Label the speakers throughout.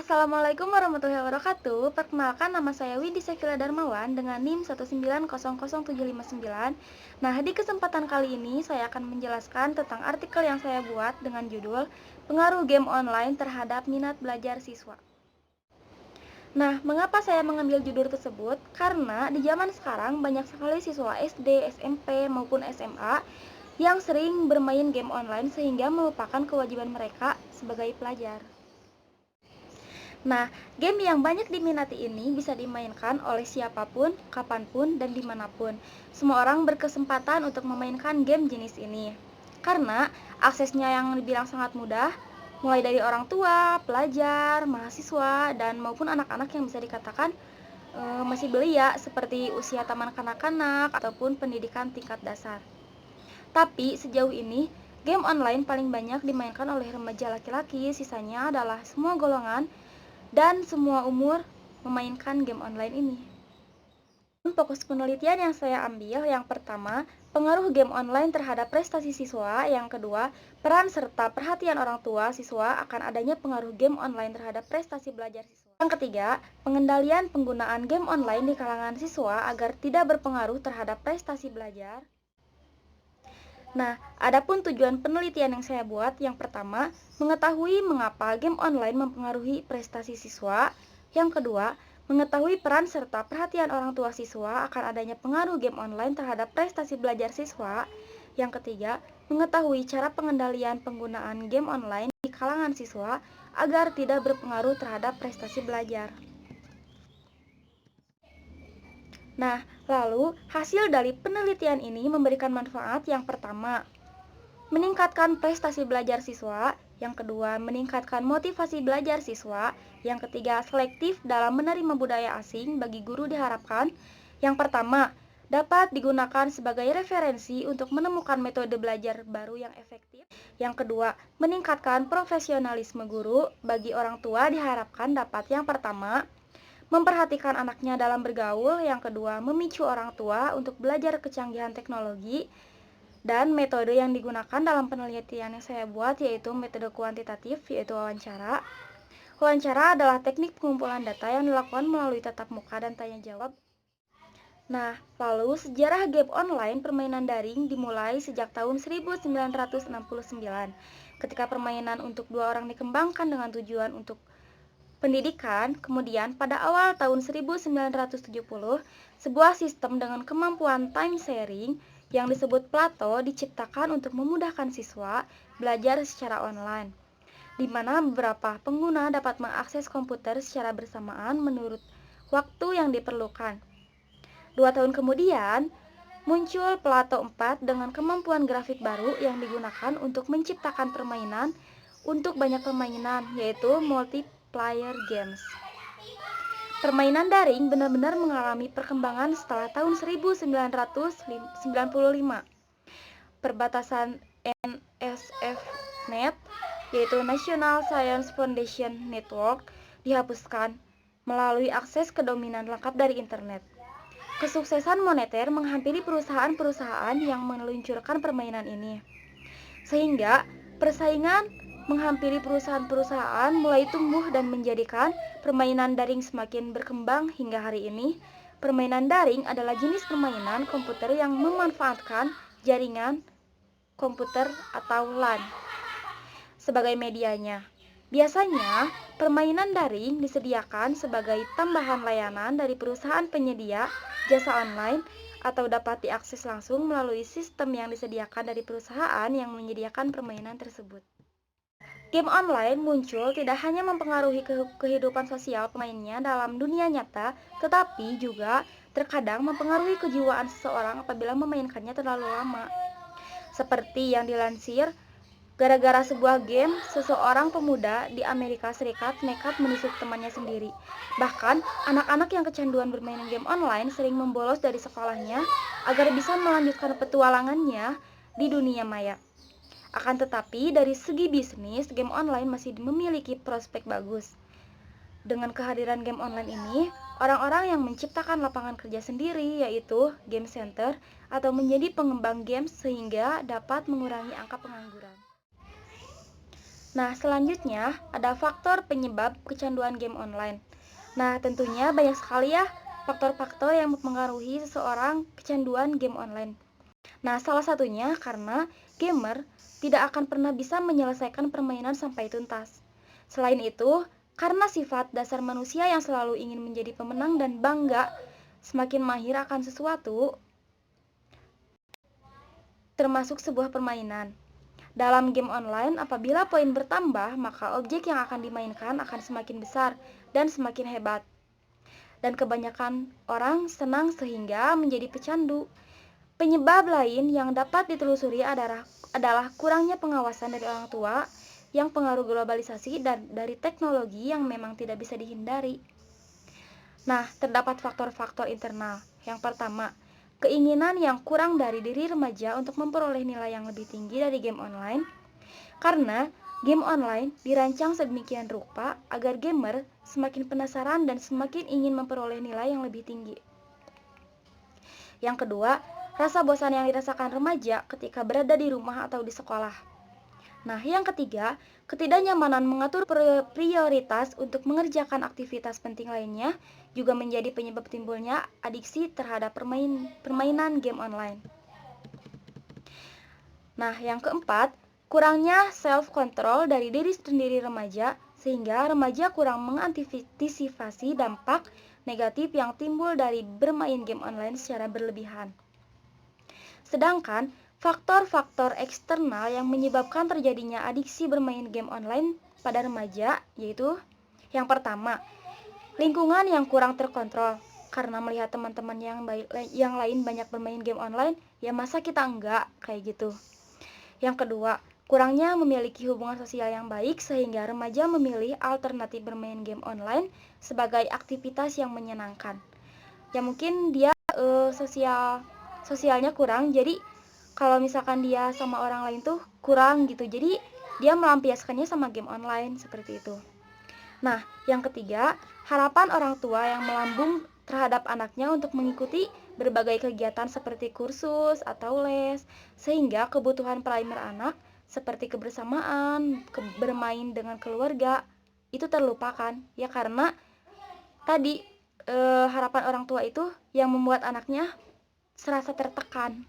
Speaker 1: Assalamualaikum warahmatullahi wabarakatuh. Perkenalkan, nama saya Widi Sekila Darmawan dengan NIM 1900759. Nah, di kesempatan kali ini saya akan menjelaskan tentang artikel yang saya buat dengan judul Pengaruh Game Online Terhadap Minat Belajar Siswa. Nah, mengapa saya mengambil judul tersebut? Karena di zaman sekarang banyak sekali siswa SD, SMP, maupun SMA yang sering bermain game online sehingga melupakan kewajiban mereka sebagai pelajar. Nah, game yang banyak diminati ini bisa dimainkan oleh siapapun, kapanpun, dan dimanapun. Semua orang berkesempatan untuk memainkan game jenis ini. Karena aksesnya yang dibilang sangat mudah, mulai dari orang tua, pelajar, mahasiswa, dan maupun anak-anak yang bisa dikatakan masih belia seperti usia taman kanak-kanak ataupun pendidikan tingkat dasar. Tapi sejauh ini, game online paling banyak dimainkan oleh remaja laki-laki, sisanya adalah semua golongan dan semua umur memainkan game online ini. Fokus penelitian yang saya ambil, yang pertama, pengaruh game online terhadap prestasi siswa, yang kedua, peran serta perhatian orang tua siswa akan adanya pengaruh game online terhadap prestasi belajar siswa. Yang ketiga, pengendalian penggunaan game online di kalangan siswa agar tidak berpengaruh terhadap prestasi belajar. Nah, adapun tujuan penelitian yang saya buat, yang pertama, mengetahui mengapa game online mempengaruhi prestasi siswa. Yang kedua, mengetahui peran serta perhatian orang tua siswa akan adanya pengaruh game online terhadap prestasi belajar siswa. Yang ketiga, mengetahui cara pengendalian penggunaan game online di kalangan siswa agar tidak berpengaruh terhadap prestasi belajar. Nah, lalu hasil dari penelitian ini memberikan manfaat. Yang pertama, meningkatkan prestasi belajar siswa. Yang kedua, meningkatkan motivasi belajar siswa. Yang ketiga, selektif dalam menerima budaya asing bagi guru diharapkan. Yang pertama, dapat digunakan sebagai referensi untuk menemukan metode belajar baru yang efektif. Yang kedua, meningkatkan profesionalisme guru bagi orang tua diharapkan dapat yang pertama, memperhatikan anaknya dalam bergaul. Yang kedua, memicu orang tua untuk belajar kecanggihan teknologi. Dan metode yang digunakan dalam penelitian yang saya buat yaitu metode kuantitatif, yaitu wawancara. Wawancara adalah teknik pengumpulan data yang dilakukan melalui tatap muka dan tanya jawab. Nah, lalu sejarah game online permainan daring dimulai sejak tahun 1969, ketika permainan untuk dua orang dikembangkan dengan tujuan untuk pendidikan. Kemudian pada awal tahun 1970, sebuah sistem dengan kemampuan time sharing yang disebut Plato diciptakan untuk memudahkan siswa belajar secara online, di mana beberapa pengguna dapat mengakses komputer secara bersamaan menurut waktu yang diperlukan. 2 tahun kemudian, muncul Plato 4 dengan kemampuan grafik baru yang digunakan untuk menciptakan permainan untuk banyak permainan, yaitu multiplayer games. Permainan daring benar-benar mengalami perkembangan setelah tahun 1995. Perbatasan NSFNet, yaitu National Science Foundation Network, dihapuskan melalui akses ke dominan lengkap dari internet. Kesuksesan moneter menghampiri perusahaan-perusahaan yang meluncurkan permainan ini, sehingga persaingan menghampiri perusahaan-perusahaan mulai tumbuh dan menjadikan permainan daring semakin berkembang hingga hari ini. Permainan daring adalah jenis permainan komputer yang memanfaatkan jaringan komputer atau LAN sebagai medianya. Biasanya, permainan daring disediakan sebagai tambahan layanan dari perusahaan penyedia jasa online atau dapat diakses langsung melalui sistem yang disediakan dari perusahaan yang menyediakan permainan tersebut. Game online muncul tidak hanya mempengaruhi kehidupan sosial pemainnya dalam dunia nyata, tetapi juga terkadang mempengaruhi kejiwaan seseorang apabila memainkannya terlalu lama. Seperti yang dilansir, gara-gara sebuah game, seseorang pemuda di Amerika Serikat nekat menusuk temannya sendiri. Bahkan, anak-anak yang kecanduan bermain game online sering membolos dari sekolahnya agar bisa melanjutkan petualangannya di dunia maya. Akan tetapi, dari segi bisnis, game online masih memiliki prospek bagus. Dengan kehadiran game online ini, orang-orang yang menciptakan lapangan kerja sendiri, yaitu game center, atau menjadi pengembang game sehingga dapat mengurangi angka pengangguran. Nah, selanjutnya ada faktor penyebab kecanduan game online. Nah, tentunya banyak sekali ya faktor-faktor yang mempengaruhi seseorang kecanduan game online. Nah, salah satunya karena gamer tidak akan pernah bisa menyelesaikan permainan sampai tuntas. Selain itu, karena sifat dasar manusia yang selalu ingin menjadi pemenang dan bangga semakin mahir akan sesuatu, termasuk sebuah permainan. Dalam game online, apabila poin bertambah, maka objek yang akan dimainkan akan semakin besar dan semakin hebat. Dan kebanyakan orang senang sehingga menjadi pecandu. Penyebab lain yang dapat ditelusuri adalah kurangnya pengawasan dari orang tua, yang pengaruh globalisasi dan dari teknologi yang memang tidak bisa dihindari. Nah, terdapat faktor-faktor internal. Yang pertama, keinginan yang kurang dari diri remaja untuk memperoleh nilai yang lebih tinggi dari game online. Karena game online dirancang sedemikian rupa agar gamer semakin penasaran dan semakin ingin memperoleh nilai yang lebih tinggi. Yang kedua, rasa bosan yang dirasakan remaja ketika berada di rumah atau di sekolah. Nah, yang ketiga, ketidaknyamanan mengatur prioritas untuk mengerjakan aktivitas penting lainnya juga menjadi penyebab timbulnya adiksi terhadap permainan game online. Nah, yang keempat, kurangnya self-control dari diri sendiri remaja, sehingga remaja kurang mengantisipasi dampak negatif yang timbul dari bermain game online secara berlebihan. Sedangkan faktor-faktor eksternal yang menyebabkan terjadinya adiksi bermain game online pada remaja yaitu yang pertama, lingkungan yang kurang terkontrol. Karena melihat teman-teman yang lain banyak bermain game online, ya masa kita enggak, kayak gitu. Yang kedua, kurangnya memiliki hubungan sosial yang baik sehingga remaja memilih alternatif bermain game online sebagai aktivitas yang menyenangkan. Ya mungkin dia sosialnya kurang, jadi kalau misalkan dia sama orang lain tuh kurang gitu, jadi dia melampiaskannya sama game online seperti itu. Nah, yang ketiga, harapan orang tua yang melambung terhadap anaknya untuk mengikuti berbagai kegiatan seperti kursus atau les, sehingga kebutuhan primer anak seperti kebersamaan, bermain dengan keluarga itu terlupakan, ya karena tadi harapan orang tua itu yang membuat anaknya serasa tertekan.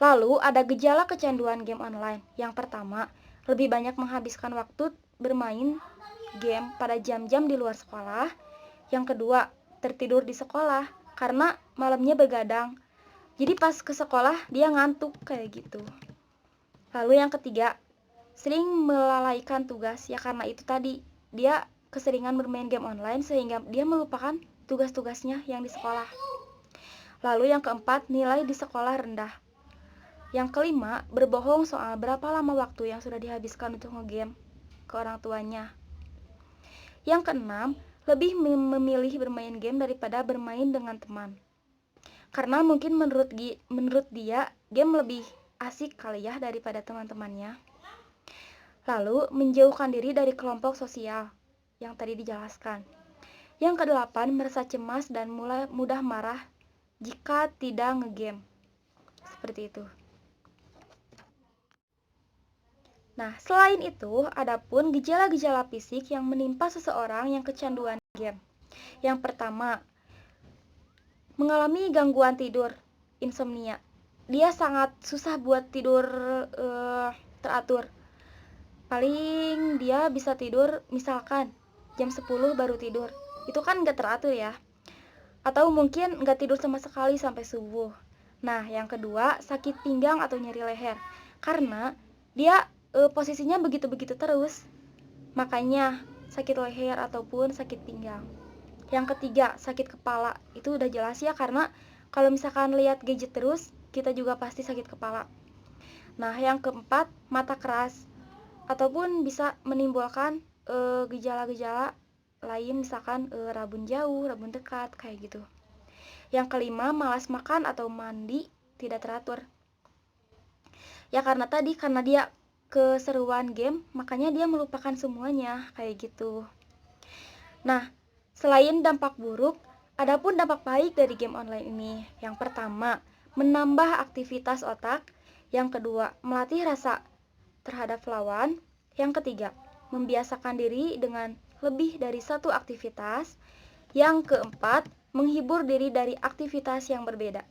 Speaker 1: Lalu ada gejala kecanduan game online. Yang pertama, lebih banyak menghabiskan waktu bermain game pada jam-jam di luar sekolah. Yang kedua, tertidur di sekolah karena malamnya begadang. Jadi pas ke sekolah dia ngantuk kayak gitu. Lalu yang ketiga, sering melalaikan tugas, ya karena itu tadi dia keseringan bermain game online sehingga dia melupakan tugas-tugasnya yang di sekolah. Lalu yang keempat, nilai di sekolah rendah. Yang kelima, berbohong soal berapa lama waktu yang sudah dihabiskan untuk ngegame ke orang tuanya. Yang keenam, lebih memilih bermain game daripada bermain dengan teman. Karena mungkin menurut dia game lebih asik kali ya daripada teman-temannya. Lalu, menjauhkan diri dari kelompok sosial yang tadi dijelaskan. Yang kedelapan, merasa cemas dan mudah marah jika tidak ngegame. Seperti itu. Nah, selain itu, adapun gejala-gejala fisik yang menimpa seseorang yang kecanduan game. Yang pertama, mengalami gangguan tidur, insomnia. Dia sangat susah buat tidur teratur. Paling dia bisa tidur misalkan jam 10 baru tidur. Itu kan nggak teratur ya. Atau mungkin nggak tidur sama sekali sampai subuh. Nah, yang kedua, sakit pinggang atau nyeri leher. Karena dia posisinya begitu-begitu terus, makanya sakit leher ataupun sakit pinggang. Yang ketiga, sakit kepala. Itu udah jelas ya, karena kalau misalkan lihat gadget terus, kita juga pasti sakit kepala. Nah, yang keempat, mata keras ataupun bisa menimbulkan gejala-gejala lain, misalkan rabun jauh, rabun dekat, kayak gitu. Yang kelima, malas makan atau mandi tidak teratur. Ya karena dia keseruan game, makanya dia melupakan semuanya, kayak gitu. Nah, selain dampak buruk, adapun dampak baik dari game online ini. Yang pertama, menambah aktivitas otak. Yang kedua, melatih rasa terhadap lawan. Yang ketiga, membiasakan diri dengan lebih dari satu aktivitas. Yang keempat, menghibur diri dari aktivitas yang berbeda.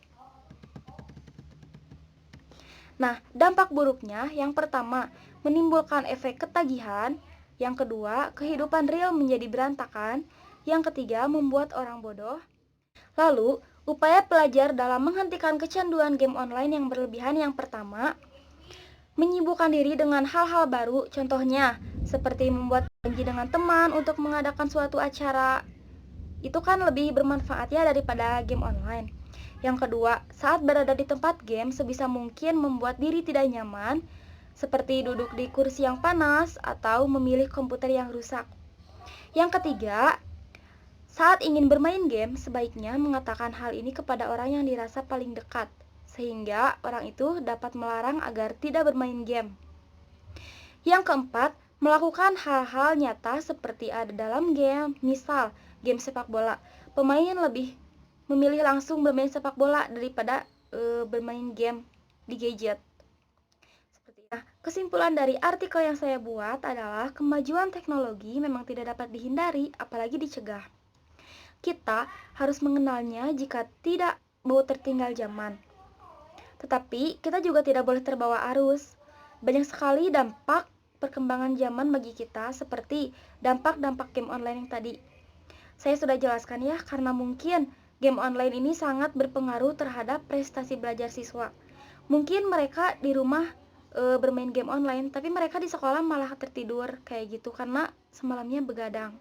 Speaker 1: Nah, dampak buruknya yang pertama, menimbulkan efek ketagihan. Yang kedua, kehidupan real menjadi berantakan. Yang ketiga, membuat orang bodoh. Lalu, upaya pelajar dalam menghentikan kecanduan game online yang berlebihan yang pertama, menyibukkan diri dengan hal-hal baru, contohnya seperti membuat janji dengan teman untuk mengadakan suatu acara. Itu kan lebih bermanfaat ya daripada game online. Yang kedua, saat berada di tempat game sebisa mungkin membuat diri tidak nyaman, seperti duduk di kursi yang panas atau memilih komputer yang rusak. Yang ketiga, saat ingin bermain game, sebaiknya mengatakan hal ini kepada orang yang dirasa paling dekat, sehingga orang itu dapat melarang agar tidak bermain game. Yang keempat, melakukan hal-hal nyata seperti ada dalam game, misal game sepak bola. Pemain lebih memilih langsung bermain sepak bola daripada bermain game di gadget. Nah, kesimpulan dari artikel yang saya buat adalah kemajuan teknologi memang tidak dapat dihindari, apalagi dicegah. Kita harus mengenalnya jika tidak mau tertinggal zaman. Tetapi kita juga tidak boleh terbawa arus. Banyak sekali dampak perkembangan zaman bagi kita, seperti dampak-dampak game online yang tadi saya sudah jelaskan ya, karena mungkin game online ini sangat berpengaruh terhadap prestasi belajar siswa. Mungkin mereka di rumah bermain game online, tapi mereka di sekolah malah tertidur kayak gitu karena semalamnya begadang.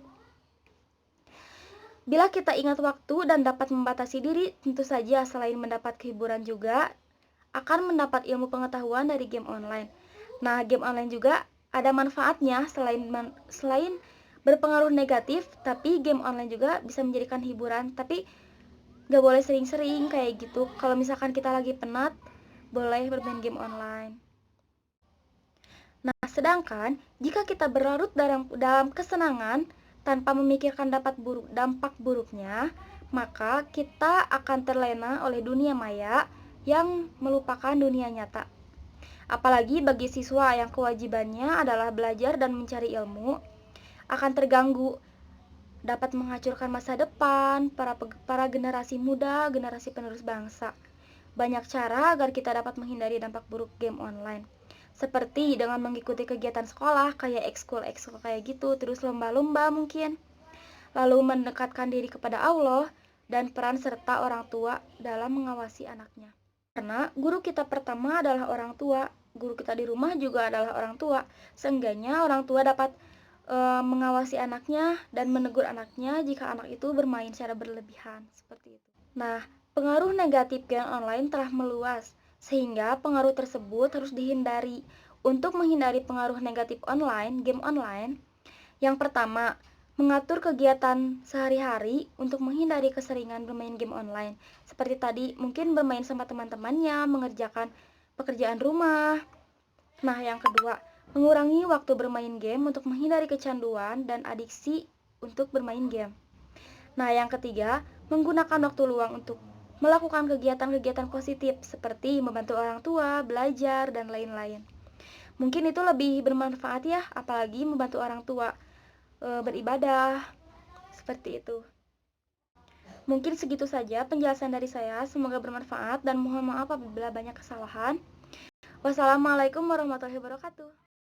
Speaker 1: Bila kita ingat waktu dan dapat membatasi diri, tentu saja selain mendapat kehiburan juga akan mendapat ilmu pengetahuan dari game online. Nah, game online juga ada manfaatnya selain berpengaruh negatif, tapi game online juga bisa menjadikan hiburan. Tapi gak boleh sering-sering kayak gitu. Kalau misalkan kita lagi penat, boleh bermain game online. Nah, sedangkan jika kita berlarut dalam kesenangan tanpa memikirkan dampak buruknya, maka kita akan terlena oleh dunia maya yang melupakan dunia nyata. Apalagi bagi siswa yang kewajibannya adalah belajar dan mencari ilmu, akan terganggu, dapat menghancurkan masa depan para generasi muda, generasi penerus bangsa. Banyak cara agar kita dapat menghindari dampak buruk game online. Seperti dengan mengikuti kegiatan sekolah kayak ekskul kayak gitu, terus lomba-lomba mungkin. Lalu mendekatkan diri kepada Allah dan peran serta orang tua dalam mengawasi anaknya. Karena guru kita pertama adalah orang tua, guru kita di rumah juga adalah orang tua. Seenggaknya orang tua dapat mengawasi anaknya dan menegur anaknya jika anak itu bermain secara berlebihan, seperti itu. Nah, pengaruh negatif game online telah meluas, sehingga pengaruh tersebut harus dihindari. Untuk menghindari pengaruh negatif game online, yang pertama, mengatur kegiatan sehari-hari untuk menghindari keseringan bermain game online. Seperti tadi, mungkin bermain sama teman-temannya, mengerjakan pekerjaan rumah. Nah, yang kedua, mengurangi waktu bermain game untuk menghindari kecanduan dan adiksi untuk bermain game. Nah, yang ketiga, menggunakan waktu luang untuk melakukan kegiatan-kegiatan positif seperti membantu orang tua, belajar, dan lain-lain. Mungkin itu lebih bermanfaat ya, apalagi membantu orang tua beribadah, seperti itu. Mungkin segitu saja penjelasan dari saya, semoga bermanfaat dan mohon maaf apabila banyak kesalahan. Wassalamualaikum warahmatullahi wabarakatuh.